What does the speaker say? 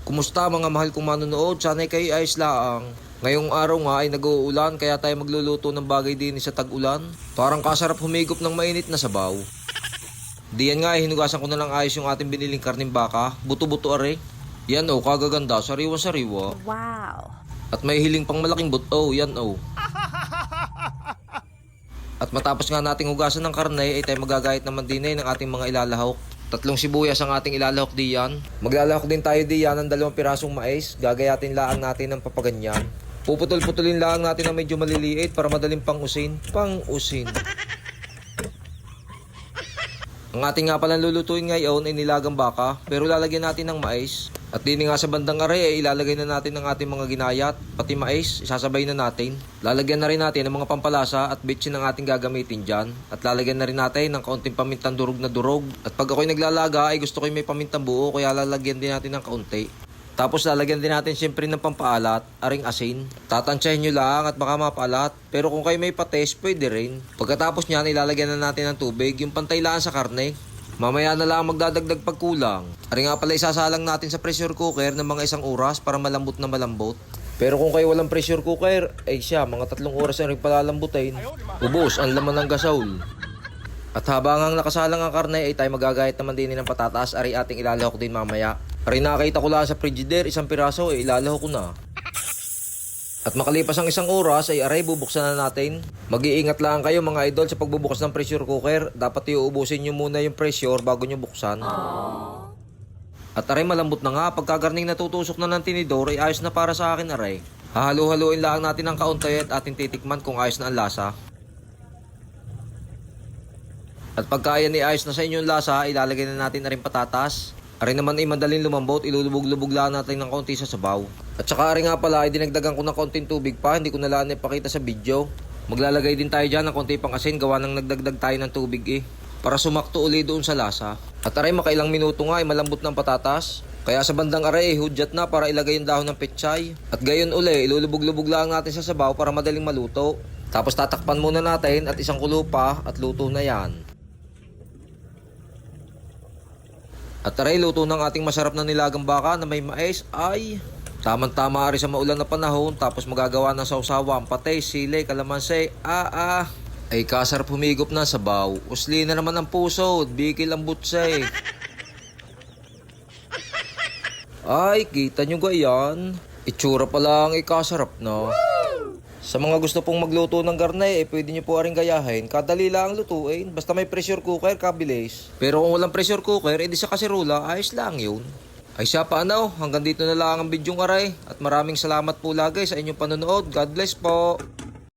Kumusta mga mahal kong manonood? Sana'y kayo ayos lang. Ngayong araw nga ay nag-uulan kaya tayo magluluto ng bagay din sa tag-ulan. Parang kasarap humigop ng mainit na sabaw. Diyan nga ay hinugasan ko na lang ayos yung ating biniling karning baka. Buto-buto are. Yan oh, kagaganda. Sariwa-sariwa. Wow! At may hiling pang malaking buto. Yan oh. At matapos nga nating hugasan ng karne ay tayo magagayat naman din ng ating mga ilalahok. 3 sibuyas ang ating ilalahok diyan. Maglalahok din tayo diyan ng 2 pirasong mais. Gagayatin laang natin ng papaganyan. Puputol-putulin laang natin ng medyo maliliit para madaling pang-usin. Pang-usin. Ang ating nga palang lulutuin ngayon ay nilagang baka, pero lalagyan natin ng mais. At din nga sa bandang are ay ilalagay na natin ang ating mga ginayat, pati mais, isasabay na natin. Lalagyan na rin natin ng mga pampalasa at bitchin ang ating gagamitin dyan. At lalagyan na rin natin ng kaunting pamintang durog na durog. At pag ako'y naglalaga ay gusto ko may pamintang buo, kaya lalagyan din natin ng kaunti. Tapos lalagyan din natin siyempre ng pampaalat, aring asin. Tatansyahin nyo lang at baka mapaalat. Pero kung kayo may pates, pwede rin. Pagkatapos nyan, ilalagyan na natin ng tubig, yung pantay lang sa karne. Mamaya na lang magdadagdag pagkulang. Aring nga pala isasalang natin sa pressure cooker ng mga 1 oras para malambot na malambot. Pero kung kayo walang pressure cooker, ay siya, mga 3 oras na rin palalambutin. Ubos ang laman ng gasol. At habang ang nakasalang ang karne ay tayo magagayat naman din ng patatas, ari ating ilalahok din mamaya. Ari nakita ko lang sa frigidaire, 1 piraso ay ilalahok ko na. At makalipas ang 1 oras ay aray bubuksan na natin. Mag-iingat lang kayo mga idol sa pagbubukas ng pressure cooker. Dapat iuubusin nyo muna yung pressure bago nyo buksan. At aray malambot na nga, pagkagarning natutusok na ng tinidor ay ayos na para sa akin aray. Hahalo-haloin lang natin ng kaunti at ating titikman kung ayos na ang lasa. At pagka yan ay ayos na sa inyong lasa, ilalagay na natin na rin patatas. Ari naman ay madaling lumambot, ilulubog-lubog lang natin ng konti sa sabaw. At saka ari nga pala ay dinagdagan ko ng konting tubig pa, hindi ko na lang ipakita sa video. Maglalagay din tayo dyan ng konti pang asin, gawa ng nagdagdag tayo ng tubig para sumakto uli doon sa lasa. At aray makailang minuto nga ay malambot ng patatas. Kaya sa bandang aray, hudyat na para ilagay yung dahon ng pechay. At gayon uli, ilulubog-lubog lang natin sa sabaw para madaling maluto. Tapos tatakpan muna natin at 1 kulo pa at luto na yan. At aray, luto ng ating masarap na nilagang baka na may mais ay tamang-tama rin sa maulan na panahon. Tapos magagawa ng sausawan, patay, sili, kalamansi, ay kasarap humigop na sabaw. Usli na naman ang puso, bikil ang butsay. Ay, kita nyo gayan? Itsura pa lang ikasarap na. Sa mga gusto pong magluto ng garne, pwede nyo po aring gayahin. Kadali lang lutuin. Basta may pressure cooker, kabilis. Pero kung walang pressure cooker, edi sa kaserula, ayos lang yun. Ay siya paano, hanggang dito na lang ang bidyong aray. At maraming salamat po lagi sa inyong panonood. God bless po.